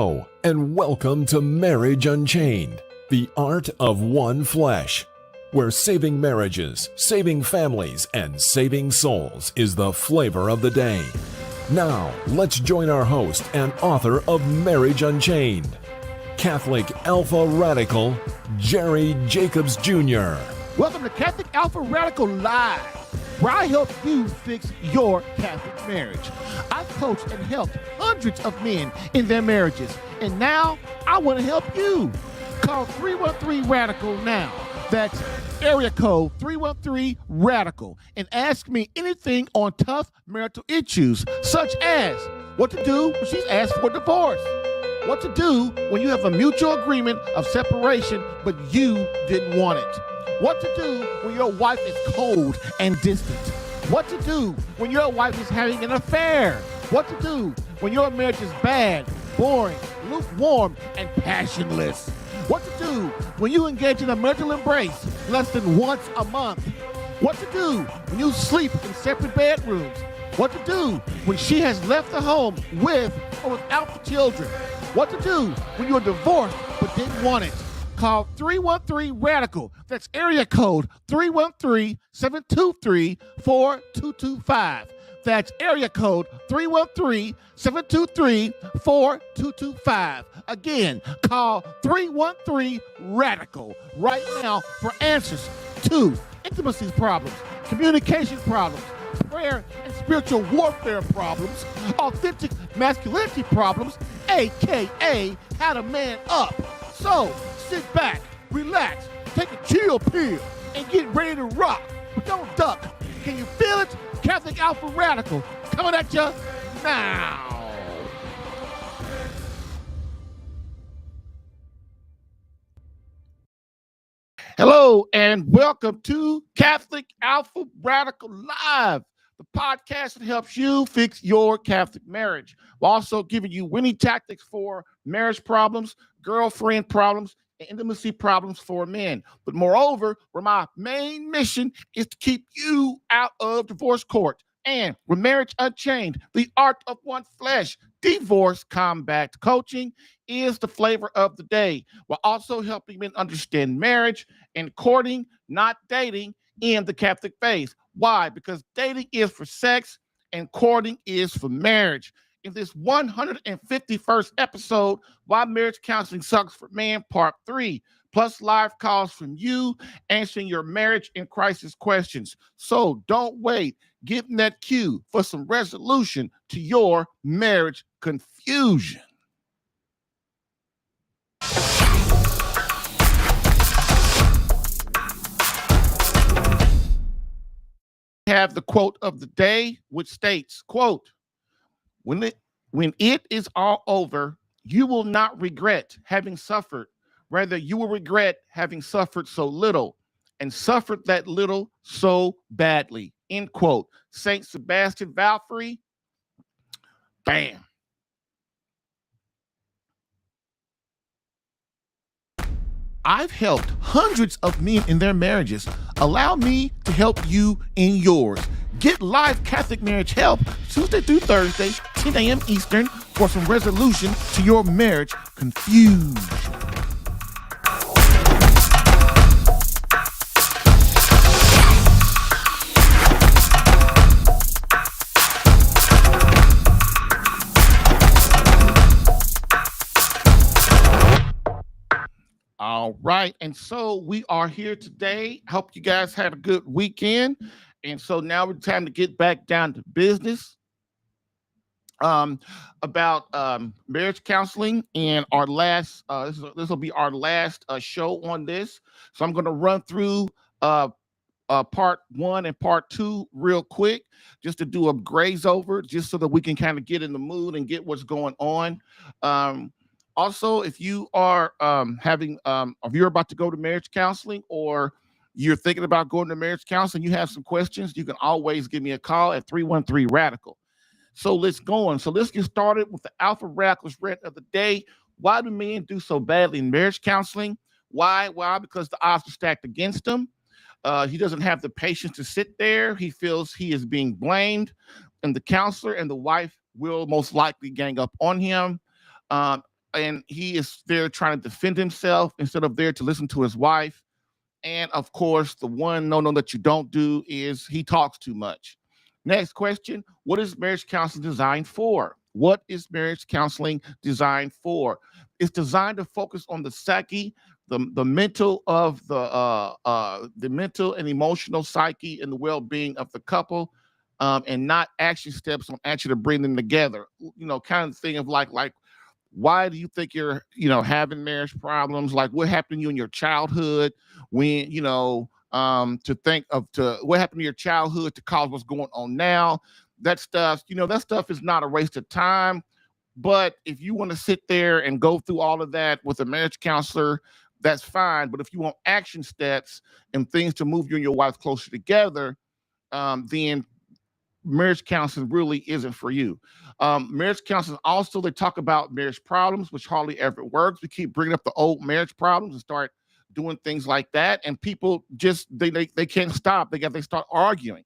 Hello, and welcome to Marriage Unchained, the art of one flesh, where saving marriages, saving families, and saving souls is the flavor of the day. Now, let's join our host and author of Marriage Unchained, Catholic Alpha Radical, Jerry Jacobs Jr. Welcome to Catholic Alpha Radical Live, where I help you fix your Catholic marriage. I've coached and helped hundreds of men in their marriages, and now I want to help you. Call 313-RADICAL now. That's area code 313-RADICAL, and ask me anything on tough marital issues, such as what to do when she's asked for divorce, what to do when you have a mutual agreement of separation but you didn't want it, what to do when your wife is cold and distant, what to do when your wife is having an affair, what to do when your marriage is bad, boring, lukewarm, and passionless, what to do when you engage in a marital embrace less than once a month, what to do when you sleep in separate bedrooms, what to do when she has left the home with or without the children, what to do when you're divorced but didn't want it. Call 313-RADICAL. That's area code 313-723-4225. That's area code 313-723-4225. Again, call 313-RADICAL right now for answers to intimacy problems, communication problems, prayer and spiritual warfare problems, authentic masculinity problems, aka how to man up. So sit back, relax, take a chill pill, and get ready to rock. But don't duck. Can you feel it? Catholic Alpha Radical coming at you now. Hello, and welcome to Catholic Alpha Radical Live, the podcast that helps you fix your Catholic marriage. We're also giving you winning tactics for marriage problems, girlfriend problems, and intimacy problems for men. But moreover, where my main mission is to keep you out of divorce court. And with Marriage Unchained, the art of one flesh, divorce combat coaching is the flavor of the day. We're also helping men understand marriage and courting, not dating, in the Catholic faith. Why? Because dating is for sex and courting is for marriage. In this 151st episode, Why Marriage Counseling Sucks for Men, Part 3, plus live calls from you answering your marriage and crisis questions. So don't wait. Get in that queue for some resolution to your marriage confusion. Have the quote of the day, which states, quote, when it is all over, you will not regret having suffered. Rather, you will regret having suffered so little and suffered that little so badly. End quote. Saint Sebastian Valfrey. Bam. I've helped hundreds of men in their marriages. Allow me to help you in yours. Get live Catholic marriage help Tuesday through Thursday, 10 a.m. Eastern, for some resolution to your marriage confusion. All right, and so we are here today. Hope you guys had a good weekend. And so now it's time to get back down to business about marriage counseling. And our last, this will be our last show on this. So I'm going to run through part 1 and part 2 real quick, just to do a graze over, just so that we can kind of get in the mood and get what's going on. Also, if you are if you're about to go to marriage counseling, or you're thinking about going to marriage counseling, you have some questions, you can always give me a call at 313-RADICAL. So let's go on. So let's get started with the Alpha Radicals rant of the day. Why do men do so badly in marriage counseling? Why? Because the odds are stacked against him. He doesn't have the patience to sit there. He feels he is being blamed, and the counselor and the wife will most likely gang up on him. and he is there trying to defend himself instead of there to listen to his wife. And of course, the one no that you don't do is he talks too much. Next question: what is marriage counseling designed for? What is marriage counseling designed for? It's designed to focus on the psyche, the mental of the mental and emotional psyche and the well-being of the couple, and not action steps on actually to bring them together. Kind of thing of like why do you think you're having marriage problems? Like what happened to you in your childhood when to think of to what happened to your childhood to cause what's going on now. That stuff is not a waste of time. But if you want to sit there and go through all of that with a marriage counselor, that's fine. But if you want action steps and things to move you and your wife closer together, then marriage counseling really isn't for you. Marriage counseling also, they talk about marriage problems, which hardly ever works. We keep bringing up the old marriage problems and start doing things like that, and people just they can't stop. They start arguing.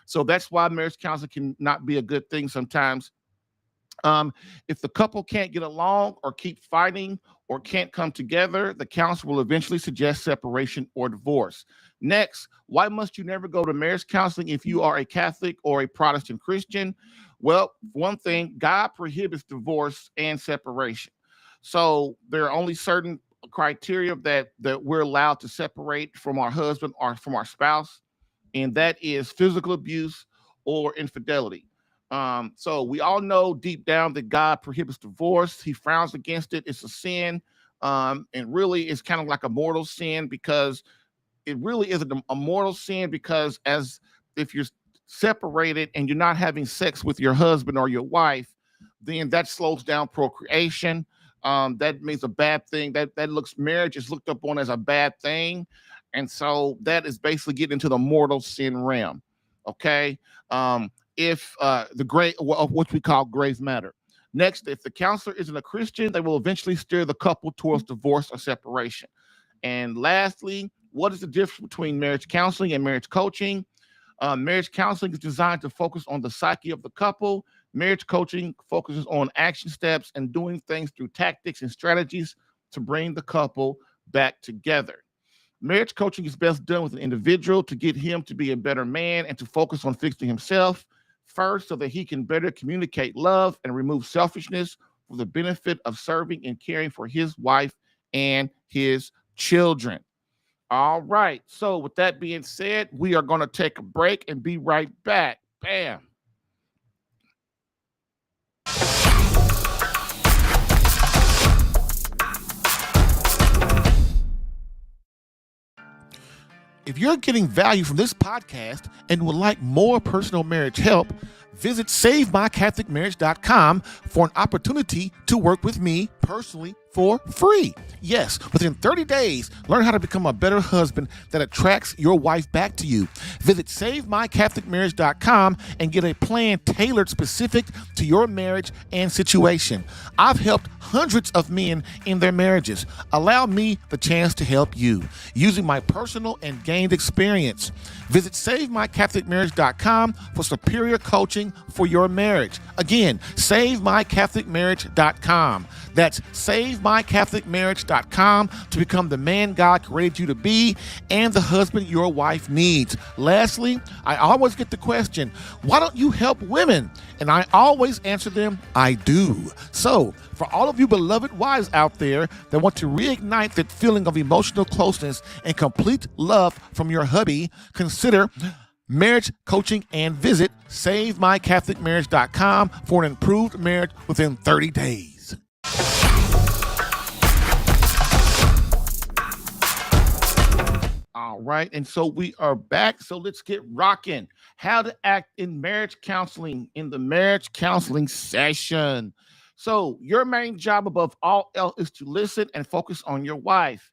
So that's why marriage counseling can not be a good thing sometimes. If the couple can't get along or keep fighting or can't come together, the counselor will eventually suggest separation or divorce. Next, why must you never go to marriage counseling if you are a Catholic or a Protestant Christian? Well, one thing, God prohibits divorce and separation. So there are only certain criteria that we're allowed to separate from our husband or from our spouse, and that is physical abuse or infidelity. So we all know deep down that God prohibits divorce. He frowns against it. It's a sin. And really it's kind of like a mortal sin, because it really is a mortal sin, because as if you're separated and you're not having sex with your husband or your wife, then that slows down procreation. That means a bad thing. That looks marriage is looked upon as a bad thing, and so that is basically getting into the mortal sin realm. Okay, if the great of what we call grave matter. Next, if the counselor isn't a Christian, they will eventually steer the couple towards divorce or separation. And lastly, what is the difference between marriage counseling and marriage coaching? Marriage counseling is designed to focus on the psyche of the couple. Marriage coaching focuses on action steps and doing things through tactics and strategies to bring the couple back together. Marriage coaching is best done with an individual to get him to be a better man and to focus on fixing himself first so that he can better communicate love and remove selfishness for the benefit of serving and caring for his wife and his children. All right. So, with that being said, we are going to take a break and be right back. Bam. If you're getting value from this podcast and would like more personal marriage help, visit SaveMyCatholicMarriage.com for an opportunity to work with me personally for free. Yes, within 30 days, learn how to become a better husband that attracts your wife back to you. Visit SaveMyCatholicMarriage.com and get a plan tailored specific to your marriage and situation. I've helped hundreds of men in their marriages. Allow me the chance to help you using my personal and gained experience. Visit SaveMyCatholicMarriage.com for superior coaching for your marriage. Again, SaveMyCatholicMarriage.com. That's SaveMyCatholicMarriage.com to become the man God created you to be and the husband your wife needs. Lastly, I always get the question, why don't you help women? And I always answer them, I do. So, for all of you beloved wives out there that want to reignite that feeling of emotional closeness and complete love from your hubby, consider marriage coaching and visit SaveMyCatholicMarriage.com for an improved marriage within 30 days. All right, and so we are back. So let's get rocking. How to act in marriage counseling in the marriage counseling session. So your main job above all else is to listen and focus on your wife.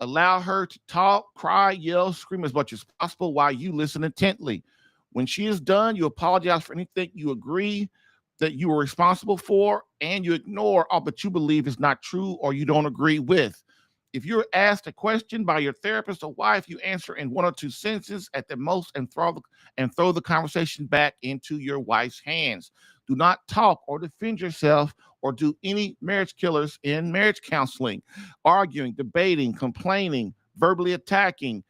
Allow her to talk, cry, yell, scream as much as possible while you listen intently. When she is done, you apologize for anything you agree that you are responsible for, and you ignore all that you believe is not true or you don't agree with. If you're asked a question by your therapist or wife, you answer in one or two sentences at the most and throw the conversation back into your wife's hands. Do not talk or defend yourself or do any marriage killers in marriage counseling, arguing, debating, complaining, verbally attacking,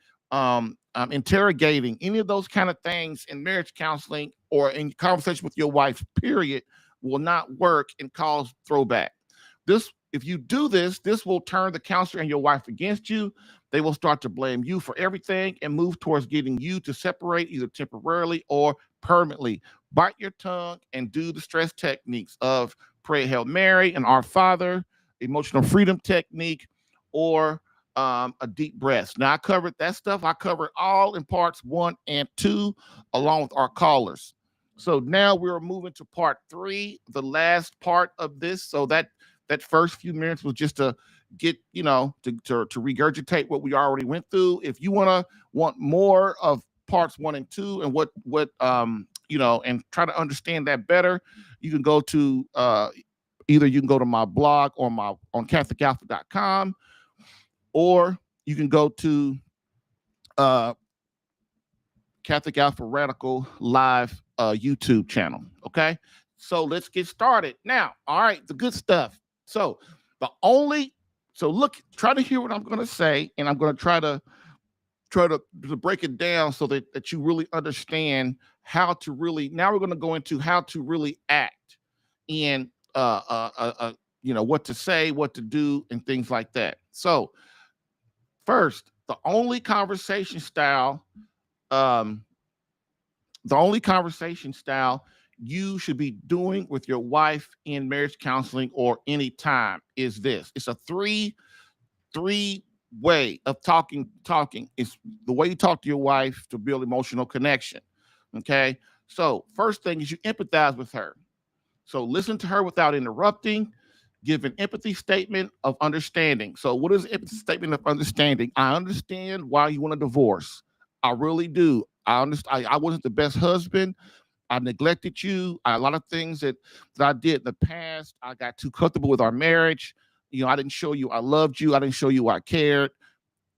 interrogating, any of those kind of things in marriage counseling or in conversation with your wife, period, will not work and cause throwback. If you do this, this will turn the counselor and your wife against you. They will start to blame you for everything and move towards getting you to separate either temporarily or permanently. Bite your tongue and do the stress techniques of pray Hail Mary and Our Father, emotional freedom technique, or a deep breath. Now, I covered that stuff. I covered all in parts 1 and 2, along with our callers. So now we're moving to part 3, the last part of this. So that first few minutes was just to get, to regurgitate what we already went through. If you want more of parts 1 and 2 and what and try to understand that better, you can go to either you can go to my blog or on catholicalpha.com, or you can go to Catholic Alpha Radical Live YouTube channel. Okay, so let's get started now. All right, the good stuff. So try to hear what I'm going to say, and I'm going to try to break it down so that you really understand how to really. Now we're going to go into how to really act and what to say, what to do, and things like that. So first, the only conversation style you should be doing with your wife in marriage counseling or any time is this. It's a three way of talking. It's the way you talk to your wife to build emotional connection. Okay. So first thing is you empathize with her. So listen to her without interrupting. Give an empathy statement of understanding. So what is an empathy statement of understanding? I understand why you want a divorce. I really do. I understand. I wasn't the best husband. I neglected you. A lot of things that I did in the past. I got too comfortable with our marriage. I didn't show you I loved you. I didn't show you I cared.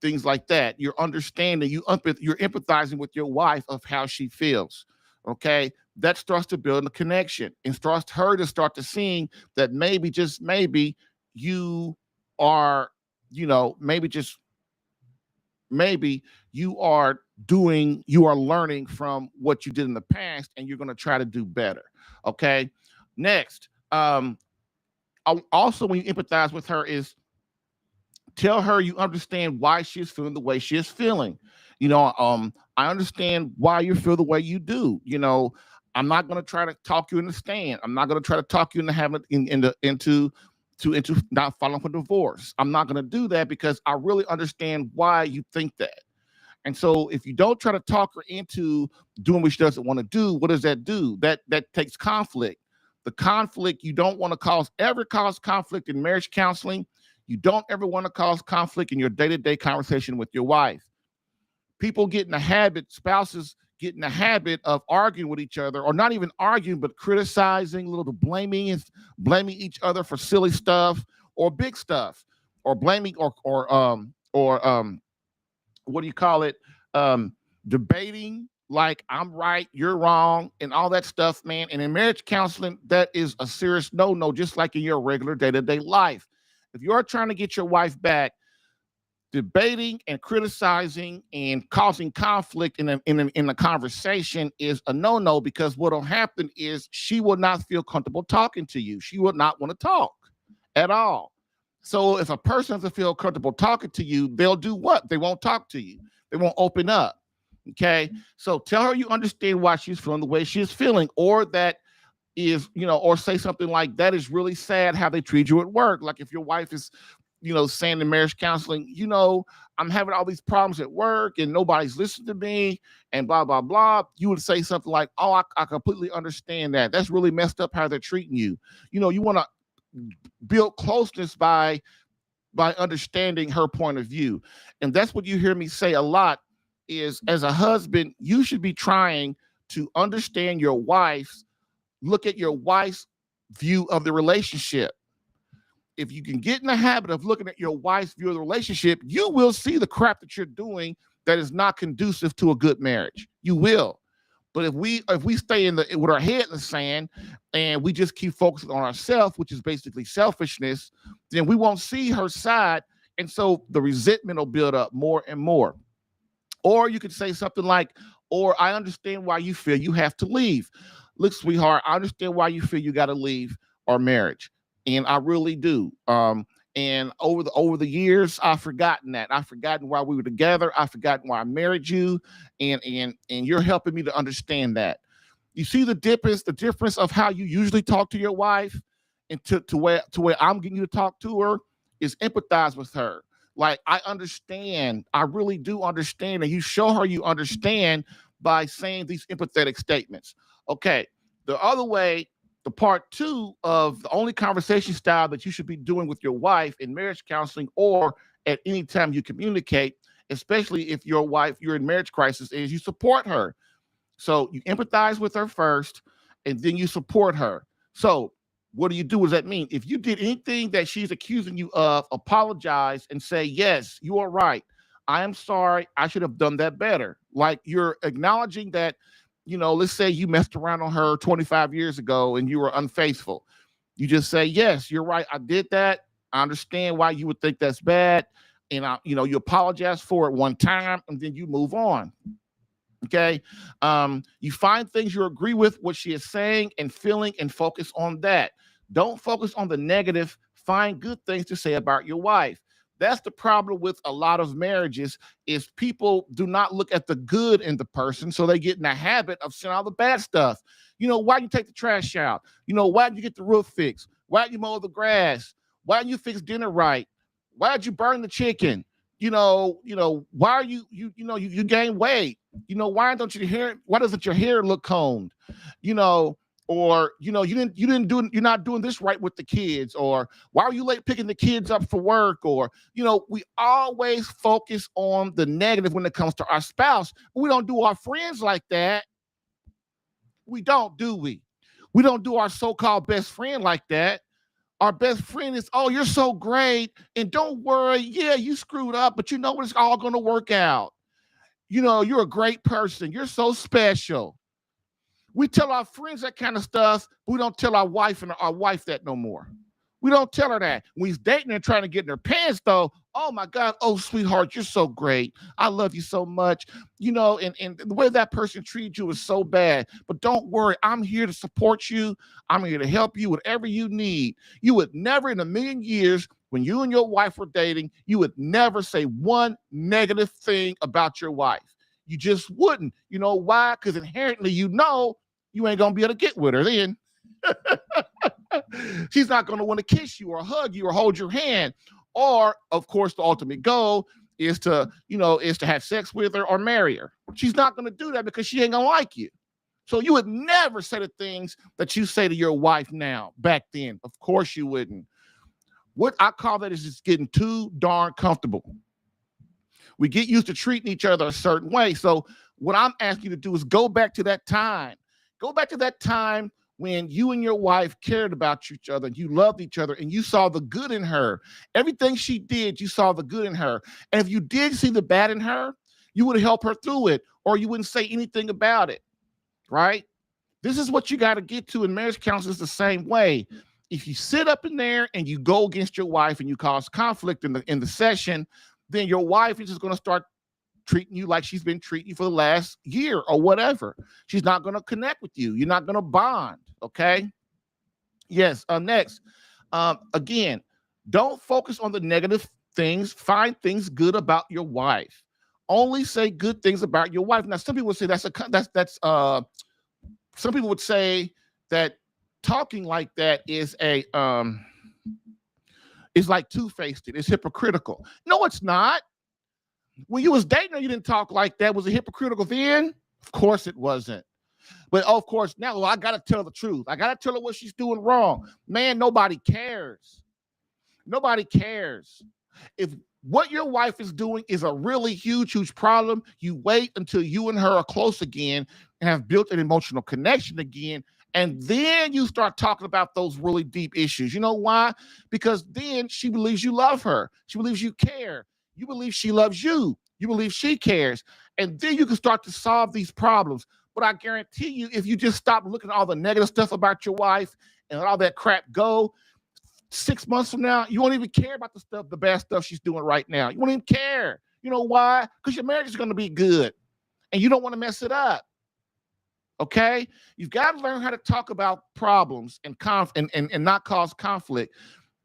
Things like that. You're understanding. You're empathizing with your wife of how she feels. Okay, that starts to build a connection and starts her to start to seeing that maybe, just maybe, you are, maybe you are learning from what you did in the past, and you're going to try to do better. Okay. Next, also when you empathize with her is tell her you understand why she is feeling the way she is feeling. I understand why you feel the way you do. I'm not going to try to talk you into staying. I'm not going to try to talk you into having into not filing for divorce. I'm not going to do that because I really understand why you think that. And so if you don't try to talk her into doing what she doesn't want to do, what does that do? That takes conflict. The conflict, you don't want to ever cause conflict in marriage counseling. You don't ever want to cause conflict in your day-to-day conversation with your wife. People get in the habit, spouses get in the habit of arguing with each other, or not even arguing, but criticizing, blaming each other for silly stuff or big stuff, or blaming or what do you call it? Debating like I'm right, you're wrong, and all that stuff, man. And in marriage counseling, that is a serious no, just like in your regular day-to-day life. If you're trying to get your wife back, debating and criticizing and causing conflict in a conversation is a no, because what will happen is she will not feel comfortable talking to you. She will not want to talk at all. So if a person doesn't feel comfortable talking to you, they'll do what? They won't talk to you. They won't open up. Okay. So tell her you understand why she's feeling the way she is feeling, or that is, or say something like, that is really sad how they treat you at work. Like if your wife is, saying in marriage counseling, I'm having all these problems at work and nobody's listening to me and blah, blah, blah. You would say something like, oh, I completely understand that. That's really messed up how they're treating you. You want to build closeness by understanding her point of view. And that's what you hear me say a lot is, as a husband, you should be trying to understand your wife's, look at your wife's view of the relationship. If you can get in the habit of looking at your wife's view of the relationship, you will see the crap that you're doing that is not conducive to a good marriage. You will. But if we stay with our head in the sand and we just keep focusing on ourselves, which is basically selfishness, then we won't see her side. And so the resentment will build up more and more. Or you could say something like, or I understand why you feel you have to leave. Look, sweetheart, I understand why you feel you got to leave our marriage. And I really do. And over the years, I've forgotten that. I've forgotten why we were together. I've forgotten why I married you. And you're helping me to understand that. You see the difference of how you usually talk to your wife and to where I'm getting you to talk to her is empathize with her. Like, I understand. I really do understand. And you show her you understand by saying these empathetic statements. Okay. The other way, the part two of the only conversation style that you should be doing with your wife in marriage counseling or at any time you communicate, especially if you're in marriage crisis, is you support her. So you empathize with her first, and then you support her. So what do you do? What does that mean? If you did anything that she's accusing you of, apologize and say, yes, you are right. I am sorry. I should have done that better. Like, you're acknowledging that, let's say you messed around on her 25 years ago and you were unfaithful. You just say, yes, you're right. I did that. I understand why you would think that's bad. And you apologize for it one time and then you move on. Okay. You find things you agree with what she is saying and feeling and focus on that. Don't focus on the negative. Find good things to say about your wife. That's the problem with a lot of marriages is people do not look at the good in the person. So they get in the habit of saying all the bad stuff. Why did you take the trash out? Why did you get the roof fixed? Why did you mow the grass? Why didn't you fix dinner right? Why did you burn the chicken? Why are you gain weight? Why doesn't your hair look combed? Or you didn't do, you're not doing this right with the kids, or why are you late picking the kids up for work? Or we always focus on the negative when it comes to our spouse. We don't do our friends like that. We don't, do we? We don't do our so-called best friend like that. Our best friend is, oh, you're so great, and don't worry, yeah, you screwed up, but you know what, it's all going to work out. You're a great person, you're so special. We tell our friends that kind of stuff. We don't tell our wife that no more. We don't tell her that. When he's dating and trying to get in her pants, though, oh my God, oh sweetheart, you're so great. I love you so much. And the way that person treats you is so bad. But don't worry, I'm here to support you. I'm here to help you, whatever you need. You would never in a million years, when you and your wife were dating, you would never say one negative thing about your wife. You just wouldn't. You know why? Because inherently you ain't going to be able to get with her then. She's not going to want to kiss you or hug you or hold your hand. Or, of course, the ultimate goal is to have sex with her or marry her. She's not going to do that because she ain't going to like you. So you would never say the things that you say to your wife now. Back then, of course you wouldn't. What I call that is just getting too darn comfortable. We get used to treating each other a certain way. So what I'm asking you to do is go back to that time. Go back to that time when you and your wife cared about each other, you loved each other, and you saw the good in her. Everything she did, you saw the good in her. And if you did see the bad in her, you would help her through it, or you wouldn't say anything about it, right? This is what you got to get to in marriage counseling. Is the same way. If you sit up in there and you go against your wife and you cause conflict in the session, then your wife is just going to start treating you like she's been treating you for the last year or whatever. She's not going to connect with you. You're not going to bond. Okay. Yes. Next, again, don't focus on the negative things. Find things good about your wife. Only say good things about your wife. Now, some people would say some people would say that talking like that is is like two-faced. It's hypocritical. No, it's not. When you was dating her, you didn't talk like that. Was it hypocritical then? Of course it wasn't. But of course now, I got to tell the truth. I got to tell her what she's doing wrong. Man, nobody cares. Nobody cares. If what your wife is doing is a really huge problem, you wait until you and her are close again and have built an emotional connection again. And then you start talking about those really deep issues. You know why? Because then she believes you love her. She believes you care. You believe she loves you. You believe she cares. And then you can start to solve these problems. But I guarantee you, if you just stop looking at all the negative stuff about your wife and let all that crap go, 6 months from now, you won't even care about the bad stuff she's doing right now. You won't even care. You know why? Because your marriage is going to be good and you don't want to mess it up. Okay? You've got to learn how to talk about problems and not cause conflict.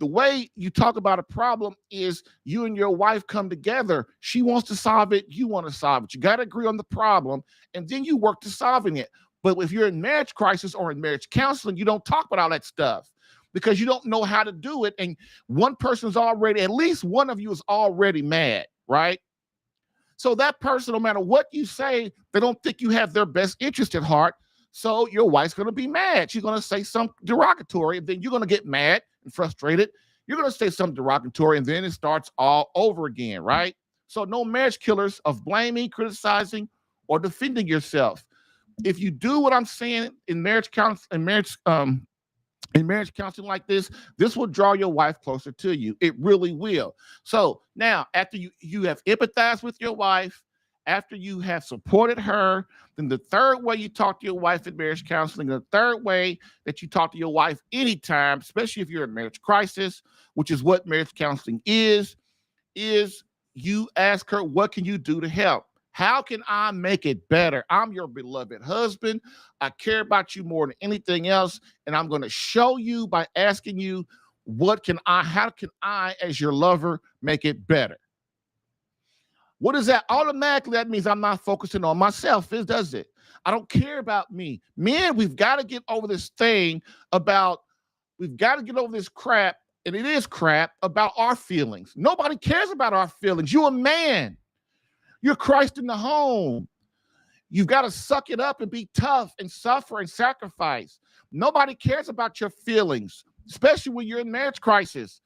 The way you talk about a problem is you and your wife come together. She wants to solve it. You want to solve it. You got to agree on the problem, and then you work to solving it. But if you're in marriage crisis or in marriage counseling, you don't talk about all that stuff because you don't know how to do it. And at least one of you is already mad, right? So that person, no matter what you say, they don't think you have their best interest at heart. So your wife's going to be mad. She's going to say something derogatory, and then you're going to get mad and frustrated. You're going to say something derogatory, and then it starts all over again, right? So no marriage killers of blaming, criticizing, or defending yourself. If you do what I'm saying in marriage counseling like this will draw your wife closer to you. It really will. So now, after you have empathized with your wife, after you have supported her, then the third way you talk to your wife in marriage counseling, the third way that you talk to your wife anytime, especially if you're in marriage crisis, which is what marriage counseling is you ask her, what can you do to help? How can I make it better? I'm your beloved husband. I care about you more than anything else. And I'm going to show you by asking you, how can I, as your lover, make it better? What is that? Automatically, that means I'm not focusing on myself, does it? I don't care about me. Men, we've got to get over this crap, and it is crap, about our feelings. Nobody cares about our feelings. You're a man. You're Christ in the home. You've got to suck it up and be tough and suffer and sacrifice. Nobody cares about your feelings, especially when you're in marriage crisis.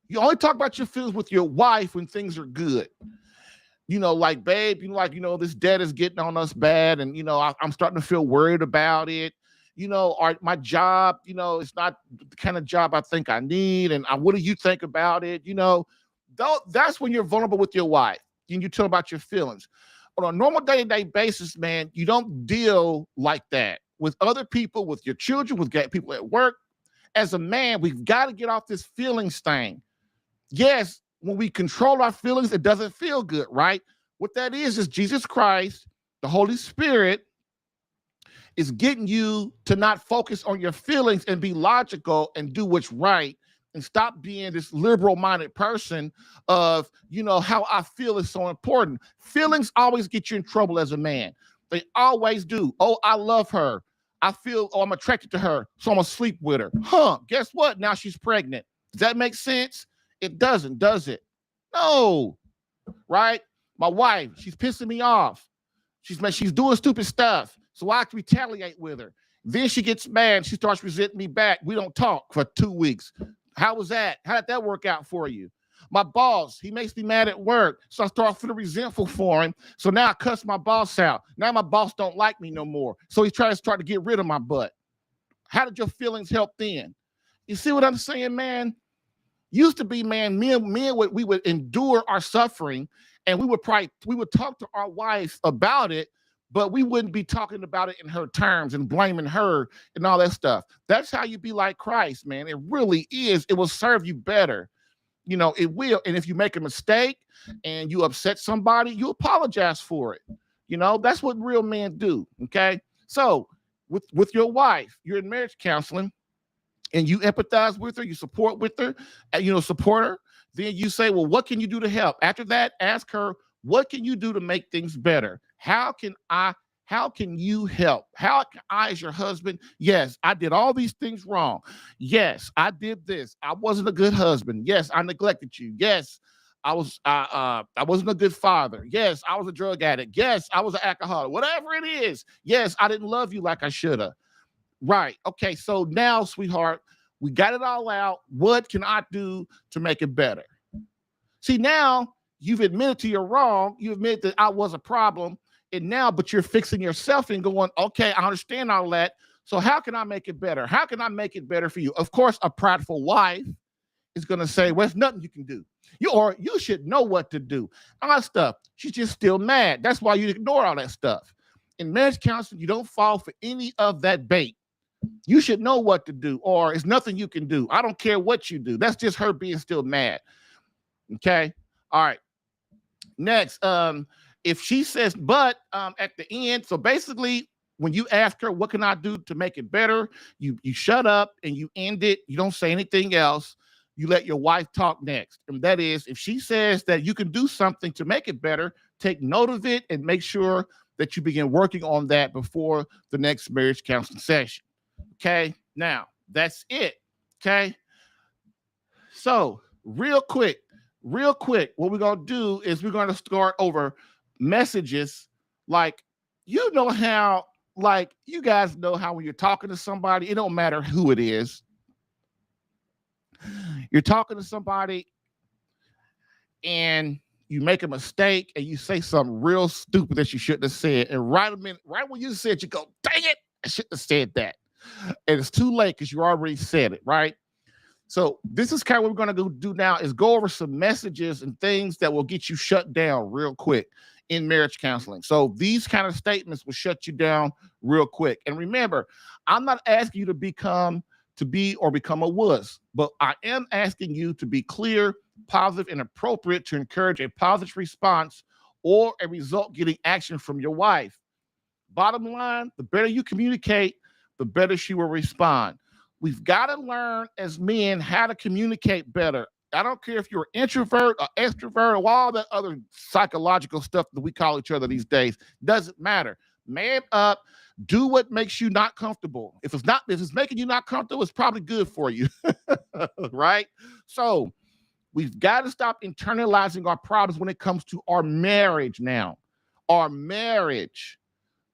You only talk about your feelings with your wife when things are good. Like, babe, this debt is getting on us bad, and, I'm starting to feel worried about it. My job, it's not the kind of job I think I need, and what do you think about it? That's when you're vulnerable with your wife, and you tell about your feelings. On a normal day-to-day basis, man, you don't deal like that with other people, with your children, with people at work. As a man, we've got to get off this feelings thing. Yes, when we control our feelings, it doesn't feel good, right? What that is Jesus Christ, the Holy Spirit, is getting you to not focus on your feelings and be logical and do what's right and stop being this liberal-minded person of, how I feel is so important. Feelings always get you in trouble as a man. They always do. Oh, I love her. I'm attracted to her, so I'm going to sleep with her. Guess what? Now she's pregnant. Does that make sense? It doesn't, does it? No, right? My wife, she's pissing me off. She's doing stupid stuff, so I have to retaliate with her. Then she gets mad. She starts resenting me back. We don't talk for 2 weeks. How was that? How did that work out for you? My boss, he makes me mad at work, so I start feeling resentful for him. So now I cuss my boss out. Now my boss don't like me no more. So he's trying to start to get rid of my butt. How did your feelings help then? You see what I'm saying, man? Used to be, man, we would endure our suffering, and we would talk to our wife about it, but we wouldn't be talking about it in her terms and blaming her and all that stuff. That's how you be like Christ, man. It really is. It will serve you better. It will. And if you make a mistake and you upset somebody, you apologize for it. That's what real men do. Okay. So with your wife, you're in marriage counseling and you empathize with her, you support with her, support her. Then you say, well, what can you do to help? After that, ask her, what can you do to make things better? How can you help? How can I, as your husband? Yes, I did all these things wrong. Yes, I did this. I wasn't a good husband. Yes, I neglected you. Yes, I wasn't a good father. Yes, I was a drug addict. Yes, I was an alcoholic. Whatever it is. Yes, I didn't love you like I should have. Right. Okay. So now, sweetheart, we got it all out. What can I do to make it better? See, now you've admitted to your wrong. You admit that I was a problem. And now, but you're fixing yourself and going, okay, I understand all that. So how can I make it better? How can I make it better for you? Of course, a prideful wife is going to say, well, there's nothing you can do. You should know what to do. All that stuff. She's just still mad. That's why you ignore all that stuff. In marriage counseling, you don't fall for any of that bait. You should know what to do, or it's nothing you can do. I don't care what you do. That's just her being still mad. Okay. All right. Next, if she says, but at the end, so basically, when you ask her, what can I do to make it better? You shut up and you end it. You don't say anything else. You let your wife talk next. And that is, if she says that you can do something to make it better, take note of it and make sure that you begin working on that before the next marriage counseling session. Okay. Now, that's it. Okay. So, real quick, what we're going to do is we're going to start over messages. Like, you know how, like, you guys know how when you're talking to somebody, it don't matter who it is. You're talking to somebody and you make a mistake and you say something real stupid that you shouldn't have said. And right when you said, you go, dang it, I shouldn't have said that. And it's too late because you already said it, right? So this is kind of what we're going to go do now is go over some messages and things that will get you shut down real quick in marriage counseling. So these kind of statements will shut you down real quick. And remember, I'm not asking you to become a wuss, but I am asking you to be clear, positive, and appropriate to encourage a positive response or a result getting action from your wife. Bottom line, the better you communicate, the better she will respond. We've got to learn as men how to communicate better. I don't care if you're an introvert or extrovert or all that other psychological stuff that we call each other these days. Doesn't matter. Man up. Do what makes you not comfortable. If it's making you not comfortable, it's probably good for you. Right? So we've got to stop internalizing our problems when it comes to our marriage now. Our marriage.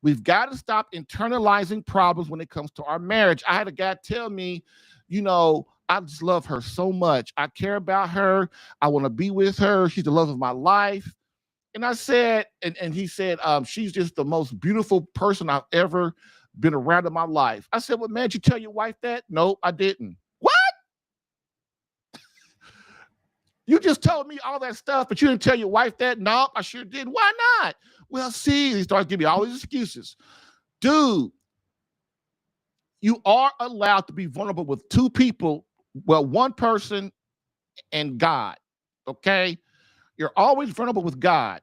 We've got to stop internalizing problems when it comes to our marriage. I had a guy tell me, I just love her so much. I care about her. I want to be with her. She's the love of my life. And I said, and he said, she's just the most beautiful person I've ever been around in my life. I said, well, man, did you tell your wife that? No, I didn't. What? You just told me all that stuff, but you didn't tell your wife that? No, I sure did. Why not? Well, see, he starts giving me all these excuses. Dude, you are allowed to be vulnerable with two people, well, one person and God, okay? You're always vulnerable with God.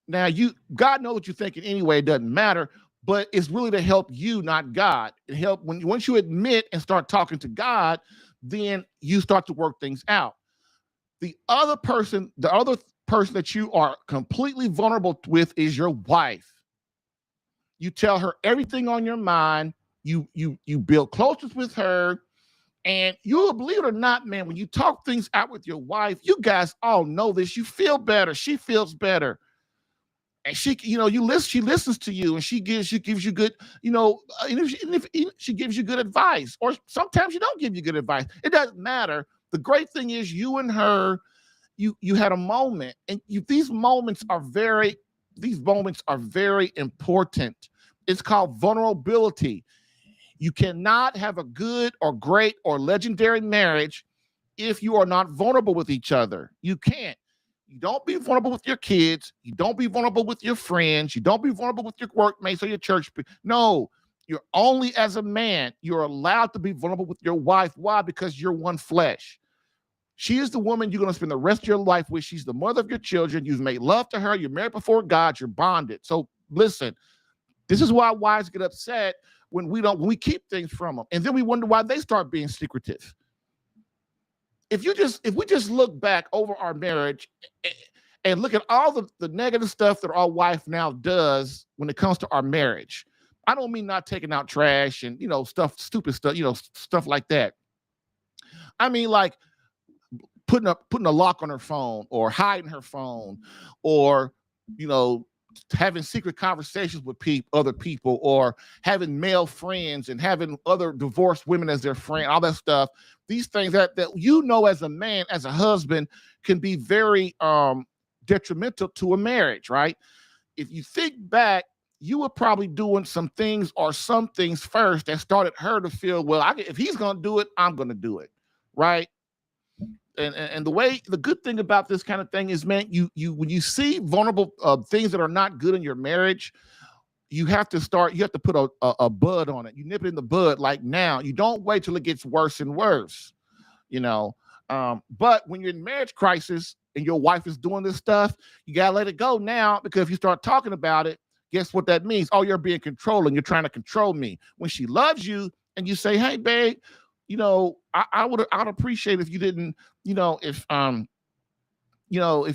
Now, God knows what you're thinking anyway. It doesn't matter, but it's really to help you, not God. It help once you admit and start talking to God, then you start to work things out. The other person that you are completely vulnerable with is your wife. You tell her everything on your mind. You build closeness with her. And you'll believe it or not, man, when you talk things out with your wife, you guys all know this. You feel better. She feels better. And she listens to you and she gives you good, if she gives you good advice, or sometimes she don't give you good advice. It doesn't matter. The great thing is you and her, you had a moment, and these moments are very important. It's called vulnerability. You cannot have a good or great or legendary marriage if you are not vulnerable with each other. You can't. You don't be vulnerable with your kids. You don't be vulnerable with your friends. You don't be vulnerable with your workmates or your church. No, you're only as a man. You're allowed to be vulnerable with your wife. Why? Because you're one flesh. She is the woman you're going to spend the rest of your life with. She's the mother of your children. You've made love to her. You're married before God. You're bonded. So listen, this is why wives get upset when we keep things from them. And then we wonder why they start being secretive. If we just look back over our marriage and look at all the negative stuff that our wife now does when it comes to our marriage. I don't mean not taking out trash and, stupid stuff, stuff like that. I mean, like putting a lock on her phone, or hiding her phone, or, having secret conversations with other people, or having male friends and having other divorced women as their friend, all that stuff. These things that as a man, as a husband, can be very detrimental to a marriage, right? If you think back, you were probably doing some things first that started her to feel, well, if he's going to do it, I'm going to do it, right? And the good thing about this kind of thing is, man, when you see vulnerable things that are not good in your marriage, you have to put a bud on it. You nip it in the bud like now. You don't wait till it gets worse and worse, you know. But when you're in marriage crisis and your wife is doing this stuff, you gotta let it go now, because if you start talking about it, guess what that means? Oh, you're being controlling. You're trying to control me. When she loves you and you say, hey, babe, I'd appreciate if you didn't, if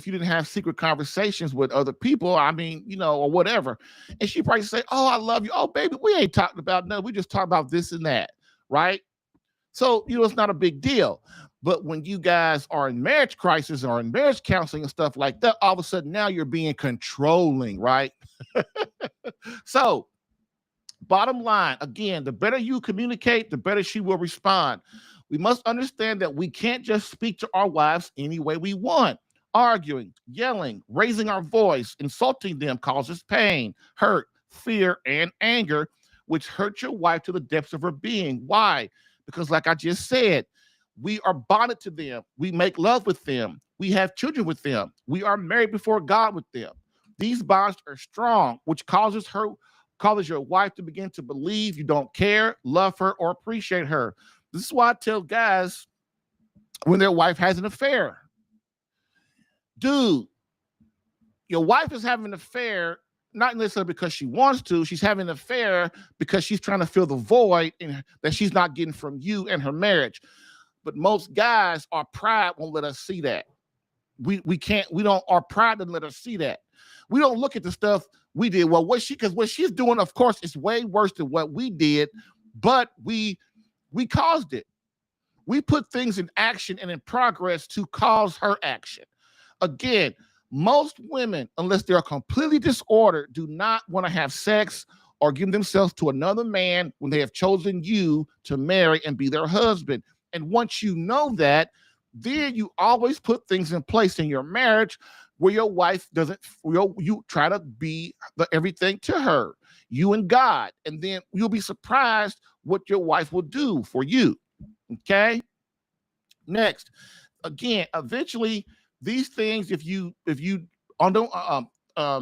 you didn't have secret conversations with other people, or whatever. And she probably say, oh, I love you. Oh, baby, we ain't talking about nothing. We just talk about this and that, right? So, it's not a big deal. But when you guys are in marriage crisis or in marriage counseling and stuff like that, all of a sudden now you're being controlling, right? So, bottom line, again, the better you communicate, the better she will respond. We must understand that we can't just speak to our wives any way we want. Arguing, yelling, raising our voice, insulting them causes pain, hurt, fear, and anger, which hurt your wife to the depths of her being. Why? Because like I just said, we are bonded to them. We make love with them. We have children with them. We are married before God with them. These bonds are strong, which causes your wife to begin to believe you don't care, love her, or appreciate her. This is why I tell guys when their wife has an affair, dude, your wife is having an affair, not necessarily because she wants to. She's having an affair because she's trying to fill the void that she's not getting from you and her marriage. But most guys, our pride won't let us see that. Our pride doesn't let us see that. We don't look at the stuff we did. Well, what she's doing, of course, is way worse than what we did, but we caused it. We put things in action and in progress to cause her action. Again, most women, unless they're completely disordered, do not want to have sex or give themselves to another man when they have chosen you to marry and be their husband. And once you know that, then you always put things in place in your marriage where your wife you try to be everything to her, you and God. And then you'll be surprised what your wife will do for you. Okay? Next, again, eventually these things, if you don't, now I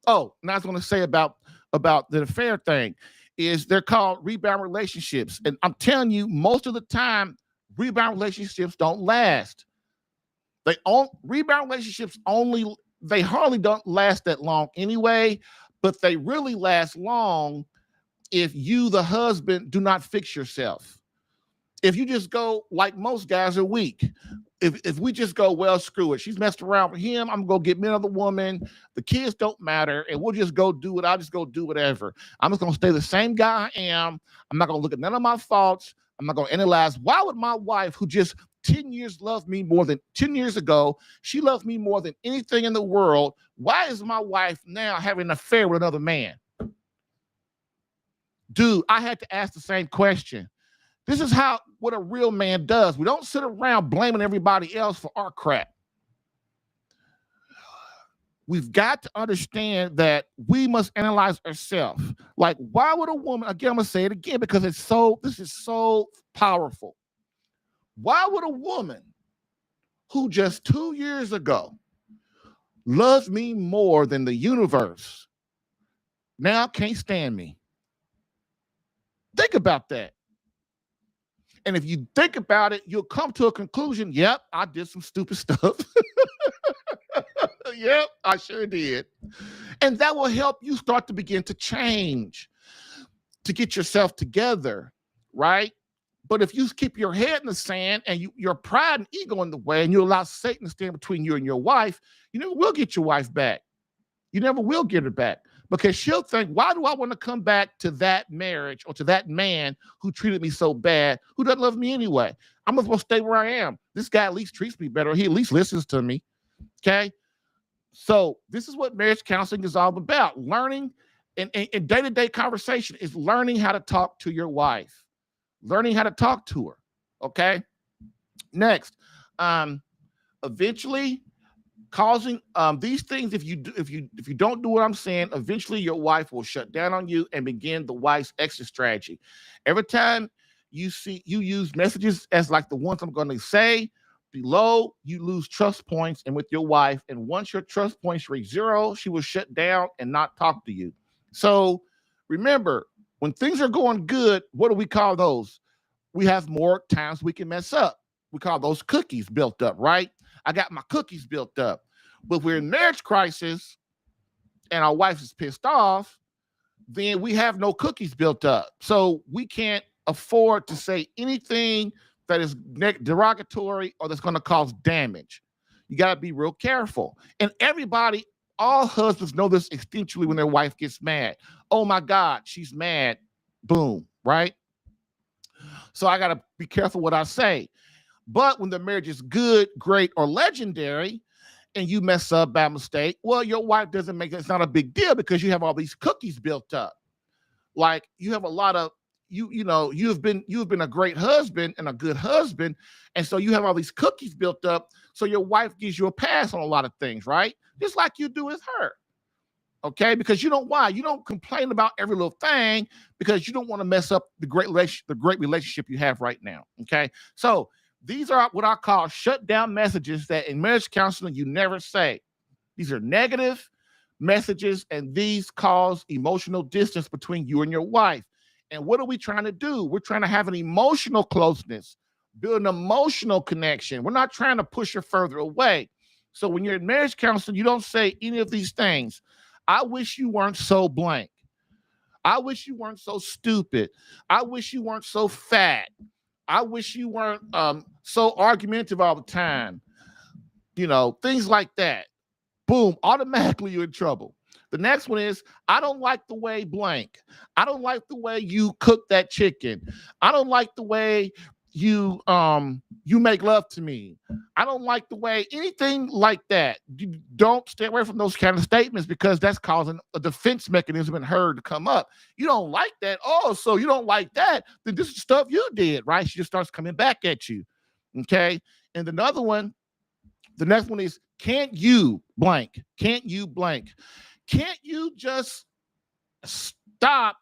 was going to say about the affair thing, is they're called rebound relationships. And I'm telling you, most of the time, rebound relationships don't last. Rebound relationships they hardly don't last that long anyway, but they really last long if you, the husband, do not fix yourself. If you just go, like most guys are weak. If we just go, well, screw it. She's messed around with him. I'm going to get me another woman. The kids don't matter. And we'll just go do it. I'll just go do whatever. I'm just going to stay the same guy I am. I'm not going to look at none of my faults. I'm not going to analyze why would my wife, who just 10 years loved me more than 10 years ago, she loved me more than anything in the world. Why is my wife now having an affair with another man? Dude, I had to ask the same question. This is what a real man does. We don't sit around blaming everybody else for our crap. We've got to understand that we must analyze ourselves. Like, why would a woman, again, I'm going to say it again because this is so powerful. Why would a woman who just 2 years ago loved me more than the universe now can't stand me? Think about that. And if you think about it, you'll come to a conclusion. Yep, I did some stupid stuff. Yep, I sure did. And that will help you start to begin to change, to get yourself together, right? But if you keep your head in the sand and your pride and ego in the way, and you allow Satan to stand between you and your wife, you never will get your wife back. You never will get her back. Because she'll think, why do I want to come back to that marriage or to that man who treated me so bad, who doesn't love me anyway? I'm supposed to stay where I am. This guy at least treats me better. He at least listens to me. Okay? So this is what marriage counseling is all about. Learning and day-to-day conversation is learning how to talk to your wife. Learning how to talk to her. Okay? Next, eventually causing these things, if you don't do what I'm saying, eventually your wife will shut down on you and begin the wife's exit strategy. Every time you use messages as like the ones I'm going to say below, you lose trust points and with your wife. And once your trust points reach zero, she will shut down and not talk to you. So Remember, when things are going good, what do we call those? We have more times we can mess up. We call those cookies built up, right? I got my cookies built up. But if we're in marriage crisis and our wife is pissed off, then we have no cookies built up. So we can't afford to say anything that is derogatory or that's going to cause damage. You got to be real careful. And everybody, all husbands know this instinctually when their wife gets mad. Oh my God, she's mad. Boom, right? So I got to be careful what I say. But when the marriage is good, great, or legendary, and you mess up by mistake, well, your wife doesn't make it. It's not a big deal because you have all these cookies built up. Like you have a lot of you've been a great husband and a good husband, and so you have all these cookies built up. So your wife gives you a pass on a lot of things, right? Just like you do with her. Okay, because you don't complain about every little thing because you don't want to mess up the great relationship you have right now. Okay, so these are what I call shutdown messages that in marriage counseling you never say. These are negative messages, and these cause emotional distance between you and your wife. And what are we trying to do? We're trying to have an emotional closeness, build an emotional connection. We're not trying to push her further away. So when you're in marriage counseling, you don't say any of these things. I wish you weren't so blank. I wish you weren't so stupid. I wish you weren't so fat. I wish you weren't so argumentative all the time. Things like that. Boom, automatically you're in trouble. The next one is, I don't like the way blank. I don't like the way you cook that chicken. I don't like the way you make love to me. I don't like the way anything like that. You don't stay away from those kind of statements because that's causing a defense mechanism in her to come up. You don't like that. Oh, so you don't like that. Then this is stuff you did, right? She just starts coming back at you. Okay. And another one, the next one is, can't you blank? Can't you blank? Can't you just stop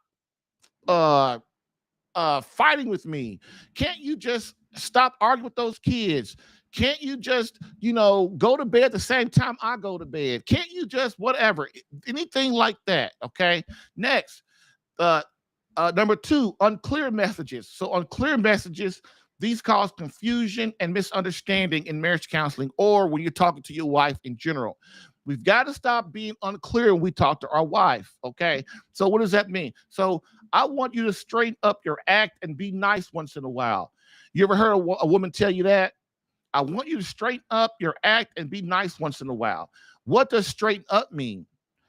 fighting with me? Can't you just stop arguing with those kids? Can't you just, go to bed at the same time I go to bed? Can't you just whatever? Anything like that, okay? Next, number 2, unclear messages. So unclear messages, these cause confusion and misunderstanding in marriage counseling or when you're talking to your wife in general. We've got to stop being unclear when we talk to our wife, okay? So what does that mean? So I want you to straighten up your act and be nice once in a while. You ever heard a woman tell you that? I want you to straighten up your act and be nice once in a while. What does straighten up mean?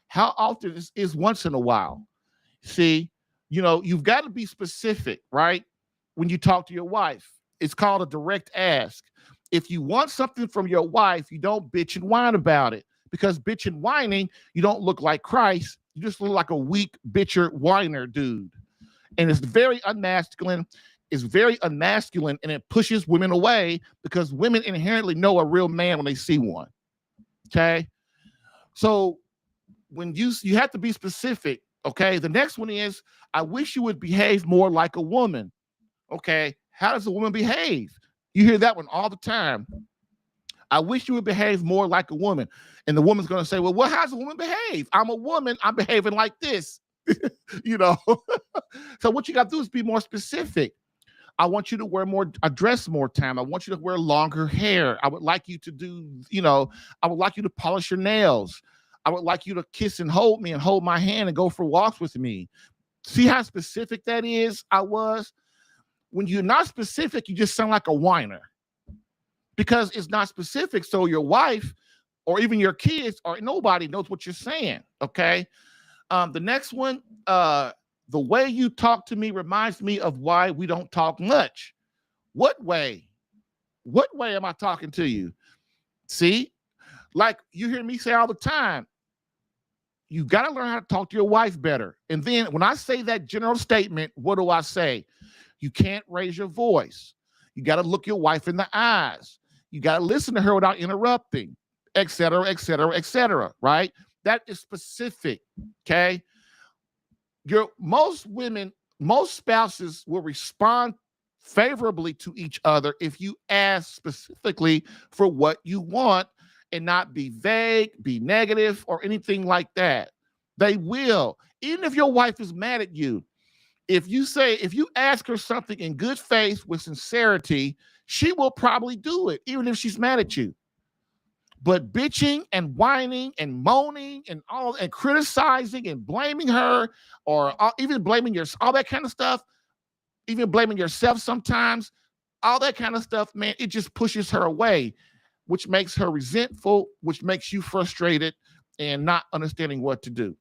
How often is once in a while? See, you've got to be specific, right? When you talk to your wife, it's called a direct ask. If you want something from your wife, you don't bitch and whine about it. Because bitch and whining, you don't look like Christ. You just look like a weak, bitcher, whiner dude. And it's very unmasculine. It's very unmasculine, and it pushes women away because women inherently know a real man when they see one. Okay? So when you have to be specific, okay? The next one is, I wish you would behave more like a woman. Okay, how does a woman behave? You hear that one all the time. I wish you would behave more like a woman. And the woman's going to say, well, how's a woman behave? I'm a woman. I'm behaving like this. So what you got to do is be more specific. I want you to dress more time. I want you to wear longer hair. I would like you to do, I would like you to polish your nails. I would like you to kiss and hold me and hold my hand and go for walks with me. See how specific that is? When you're not specific, you just sound like a whiner because it's not specific. So your wife or even your kids or nobody knows what you're saying. Okay. The next one, the way you talk to me reminds me of why we don't talk much. What way? What way am I talking to you? See, like you hear me say all the time, you got to learn how to talk to your wife better. And then when I say that general statement, what do I say? You can't raise your voice. You got to look your wife in the eyes. You got to listen to her without interrupting, et cetera, et cetera, et cetera, right? That is specific, okay? Most spouses will respond favorably to each other if you ask specifically for what you want and not be vague, be negative, or anything like that. They will. Even if your wife is mad at you, if you ask her something in good faith with sincerity, she will probably do it, even if she's mad at you. But bitching and whining and moaning and criticizing and blaming her, or even blaming all that kind of stuff, even blaming yourself sometimes, all that kind of stuff, man, it just pushes her away, which makes her resentful, which makes you frustrated and not understanding what to do.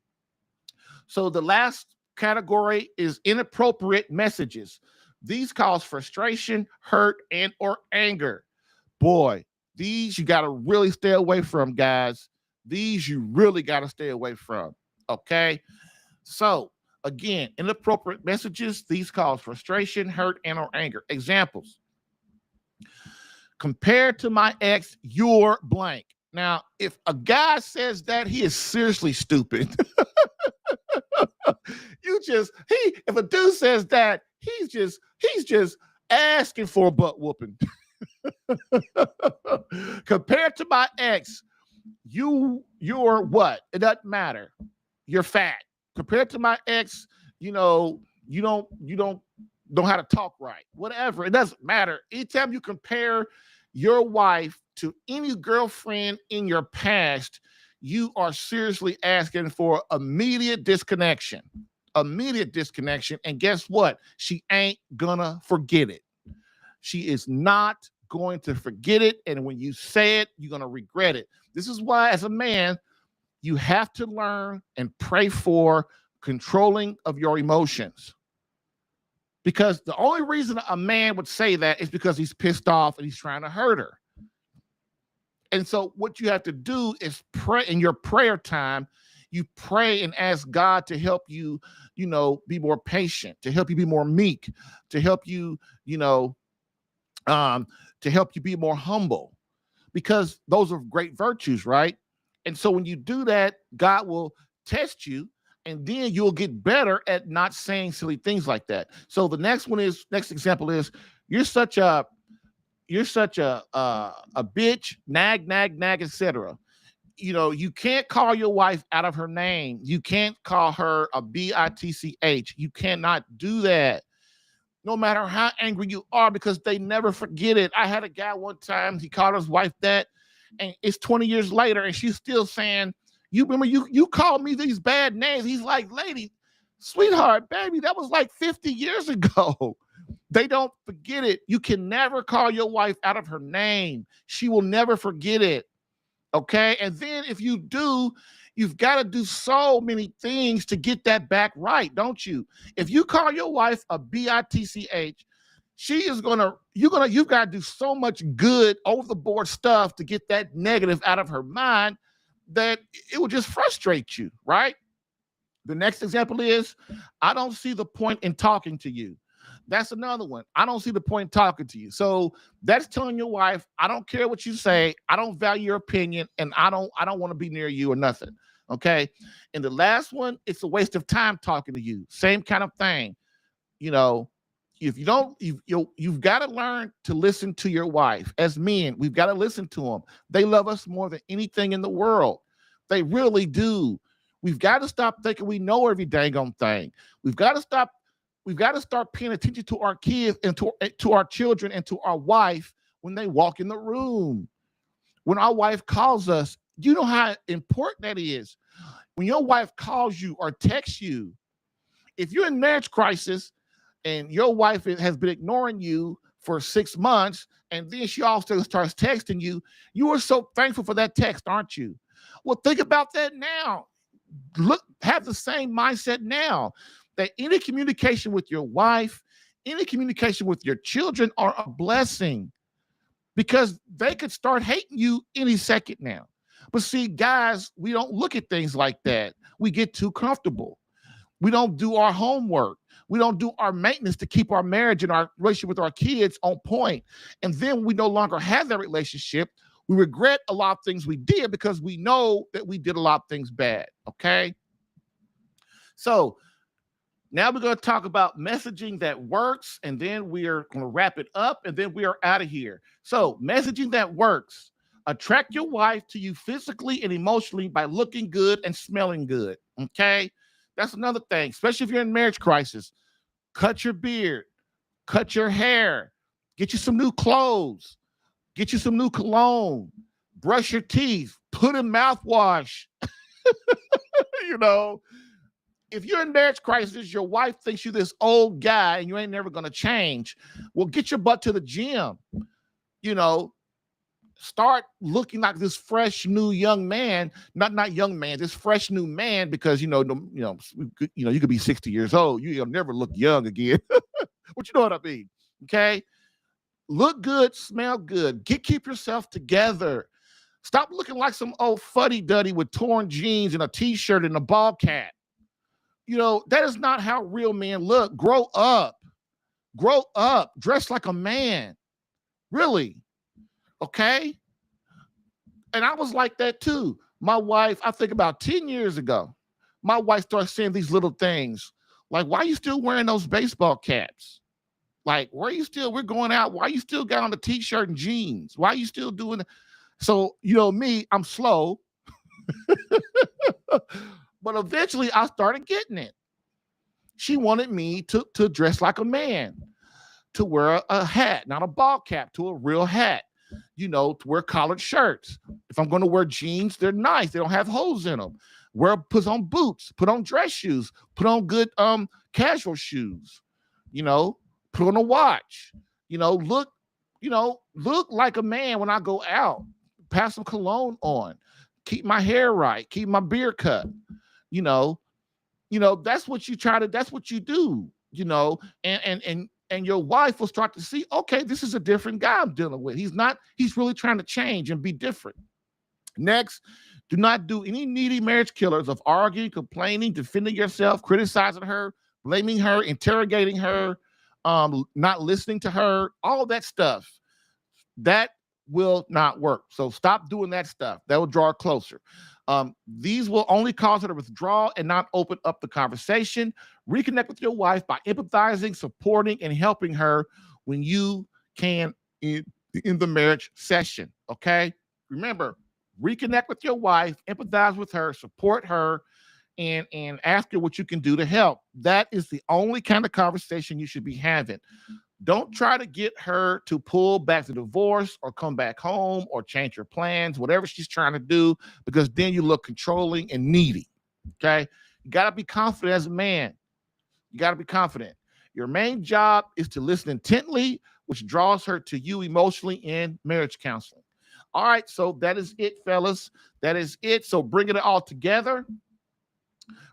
So the last category is inappropriate messages. These cause frustration, hurt, and or anger. Boy, these you got to really stay away from, guys. These you really got to stay away from. Okay? So, again, inappropriate messages, these cause frustration, hurt, and or anger. Examples. Compared to my ex, you're blank. Now, if a guy says that, he is seriously stupid. If a dude says that, he's just asking for a butt whooping. Compared to my ex, you're what? It doesn't matter. You're fat. Compared to my ex, you don't know how to talk right. Whatever. It doesn't matter. Anytime you compare your wife to any girlfriend in your past, you are seriously asking for immediate disconnection. Immediate disconnection. And guess what? She ain't gonna forget it. She is not going to forget it. And when you say it, you're gonna regret it. This is why, as a man, you have to learn and pray for controlling of your emotions. Because the only reason a man would say that is because he's pissed off and he's trying to hurt her. And so what you have to do is pray in your prayer time. You pray and ask God to help you, be more patient, to help you be more meek, to help you, to help you be more humble, because those are great virtues, right? And so when you do that, God will test you, and then you'll get better at not saying silly things like that. So the next example is, you're such a bitch, nag, etc. You can't call your wife out of her name. You can't call her a bitch. You cannot do that, no matter how angry you are, because they never forget it. I had a guy one time, he called his wife that, and it's 20 years later, and she's still saying, you remember you called me these bad names. He's like, lady, sweetheart, baby, that was like 50 years ago. They don't forget it. You can never call your wife out of her name. She will never forget it. Okay? And then if you do, you've got to do so many things to get that back right, don't you? If you call your wife a bitch, you've got to do so much good over the board stuff to get that negative out of her mind that it will just frustrate you, right? The next example is, I don't see the point in talking to you. That's another one. I don't see the point in talking to you. So that's telling your wife, I don't care what you say. I don't value your opinion, and I don't want to be near you or nothing. Okay. And the last one, it's a waste of time talking to you. Same kind of thing. If you don't, you've got to learn to listen to your wife. As men, we've got to listen to them. They love us more than anything in the world. They really do. We've got to stop thinking we know every dang on thing. We've got to start paying attention to our kids and to our children and to our wife when they walk in the room. When our wife calls us, you know how important that is. When your wife calls you or texts you, if you're in marriage crisis and your wife has been ignoring you for 6 months, and then she also starts texting you, you are so thankful for that text, aren't you? Well, think about that now. Have the same mindset now, that any communication with your wife, any communication with your children are a blessing, because they could start hating you any second now. But see, guys, we don't look at things like that. We get too comfortable. We don't do our homework. We don't do our maintenance to keep our marriage and our relationship with our kids on point. And then we no longer have that relationship. We regret a lot of things we did because we know that we did a lot of things bad. Okay. So now we're going to talk about messaging that works, and then we are going to wrap it up, and then we are out of here. So messaging that works. Attract your wife to you physically and emotionally by looking good and smelling good. Okay. That's another thing, especially if you're in marriage crisis. Cut your beard, cut your hair, get you some new clothes, get you some new cologne, brush your teeth, put in mouthwash. You know, if you're in marriage crisis, your wife thinks you're this old guy and you ain't never going to change. Well, get your butt to the gym. You know, start looking like this fresh new young man, not young man, this fresh new man, because you could be 60 years old. You'll never look young again. But you know what I mean? Okay. Look good, smell good. Keep yourself together. Stop looking like some old fuddy-duddy with torn jeans and a t-shirt and a ball cap. You know, that is not how real men look. Grow up. Grow up. Dress like a man. Really. Okay? And I was like that too. My wife, I think about 10 years ago, my wife started saying these little things. Like, why are you still wearing those baseball caps? Like, we're going out. Why you still got on the t-shirt and jeans? Why are you still doing it? So, me, I'm slow. But eventually I started getting it. She wanted me to dress like a man, to wear a hat, not a ball cap, to a real hat, to wear collared shirts. If I'm going to wear jeans, they're nice. They don't have holes in them. Put on boots, put on dress shoes, put on good casual shoes, put on a watch, look like a man when I go out, pass some cologne on, keep my hair right, keep my beard cut, that's what that's what you do, and your wife will start to see, okay, this is a different guy I'm dealing with. He's really trying to change and be different. Next, do not do any needy marriage killers of arguing, complaining, defending yourself, criticizing her, blaming her, interrogating her, not listening to her, all that stuff. That will not work. So stop doing that stuff. That will draw her closer. These will only cause her to withdraw and not open up the conversation. Reconnect with your wife by empathizing, supporting, and helping her when you can in the marriage session. Okay? Remember, reconnect with your wife, empathize with her, support her, and ask her what you can do to help. That is the only kind of conversation you should be having. Don't try to get her to pull back the divorce or come back home or change her plans, whatever she's trying to do, because then you look controlling and needy. Okay? You got to be confident as a man. You got to be confident. Your main job is to listen intently, which draws her to you emotionally in marriage counseling. All right, so that is it, fellas. That is it. So bringing it all together.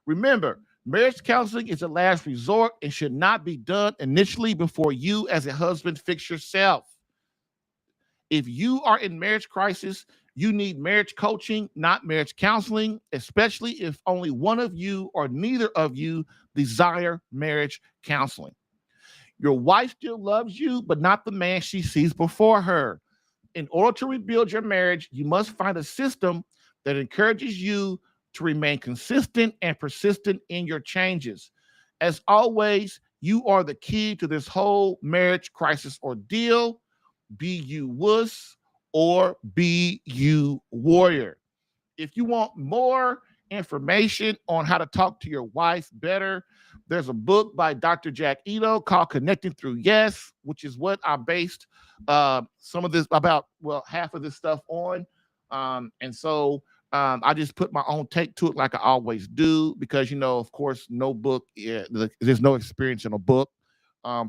Remember, marriage counseling is a last resort and should not be done initially before you as a husband fix yourself. If you are in marriage crisis, you need marriage coaching, not marriage counseling, especially if only one of you or neither of you desire marriage counseling. Your wife still loves you, but not the man she sees before her. In order to rebuild your marriage, you must find a system that encourages you to remain consistent and persistent in your changes. As always, you are the key to this whole marriage crisis ordeal. Be you wuss or be you warrior. If you want more information on how to talk to your wife better, there's a book by Dr. Jack Ito called Connecting Through Yes, which is what I based some of this, half of this stuff on. I just put my own take to it like I always do, because, of course, no book, there's no experience in a book.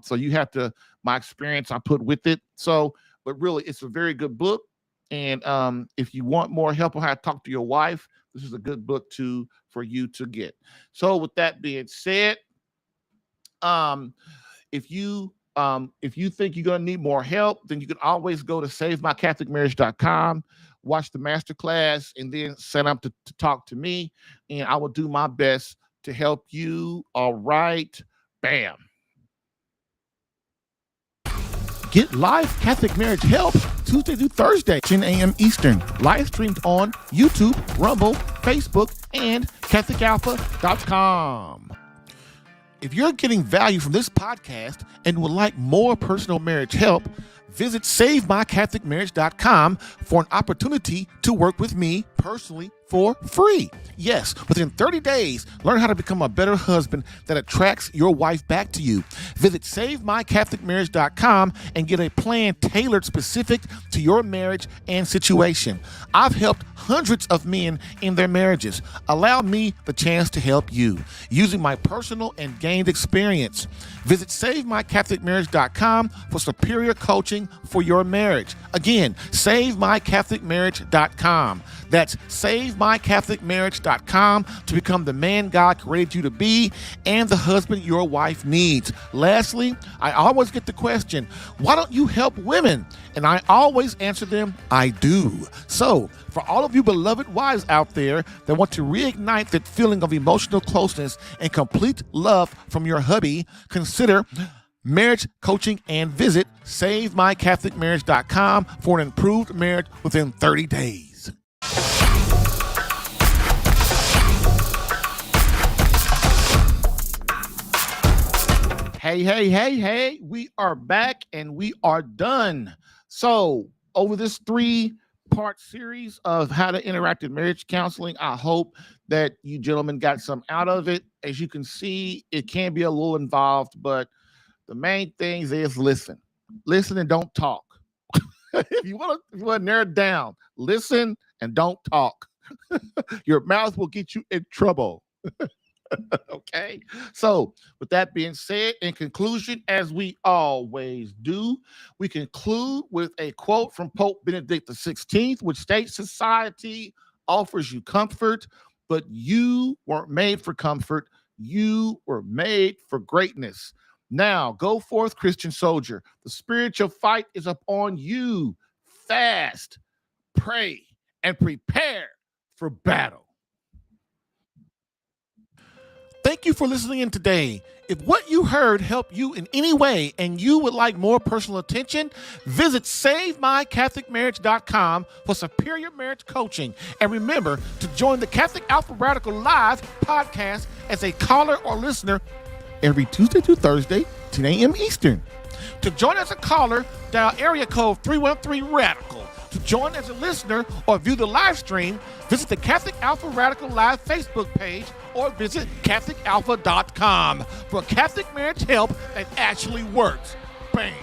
So you have to, my experience I put with it. So, but really, it's a very good book. And if you want more help on how to talk to your wife, this is a good book for you to get. So with that being said, if you think you're going to need more help, then you can always go to SaveMyCatholicMarriage.com, watch the masterclass, and then sign up to talk to me, and I will do my best to help you. All right. Bam. Get live Catholic marriage help Tuesday through Thursday, 10 a.m. Eastern. Live streamed on YouTube, Rumble, Facebook, and CatholicAlpha.com. If you're getting value from this podcast and would like more personal marriage help, visit SaveMyCatholicMarriage.com for an opportunity to work with me personally for free. Yes, within 30 days, learn how to become a better husband that attracts your wife back to you. Visit SaveMyCatholicMarriage.com and get a plan tailored specific to your marriage and situation. I've helped hundreds of men in their marriages. Allow me the chance to help you using my personal and gained experience. Visit SaveMyCatholicMarriage.com for superior coaching for your marriage. Again, SaveMyCatholicMarriage.com. That's SaveMyCatholicMarriage.com to become the man God created you to be and the husband your wife needs. Lastly, I always get the question, why don't you help women? And I always answer them, I do. So, for all of you beloved wives out there that want to reignite that feeling of emotional closeness and complete love from your hubby, consider marriage coaching and visit SaveMyCatholicMarriage.com for an improved marriage within 30 days. Hey, we are back and we are done. So over this 3-part series of how to interact in marriage counseling, I hope that you gentlemen got some out of it. As you can see, it can be a little involved, but the main thing is listen and don't talk. If you want to narrow it down, listen and don't talk. Your mouth will get you in trouble. Okay, so with that being said, in conclusion, as we always do, we conclude with a quote from Pope Benedict XVI, which states, society offers you comfort, but you weren't made for comfort. You were made for greatness. Now, go forth, Christian soldier. The spiritual fight is upon you. Fast, pray, and prepare for battle. Thank you for listening in today. If what you heard helped you in any way and you would like more personal attention, visit SaveMyCatholicMarriage.com for superior marriage coaching. And remember to join the Catholic Alpha Radical Live podcast as a caller or listener every Tuesday through Thursday, 10 a.m. Eastern. To join as a caller, dial area code 313-RADICAL. To join as a listener or view the live stream, visit the Catholic Alpha Radical Live Facebook page or visit CatholicAlpha.com for Catholic marriage help that actually works. Bam!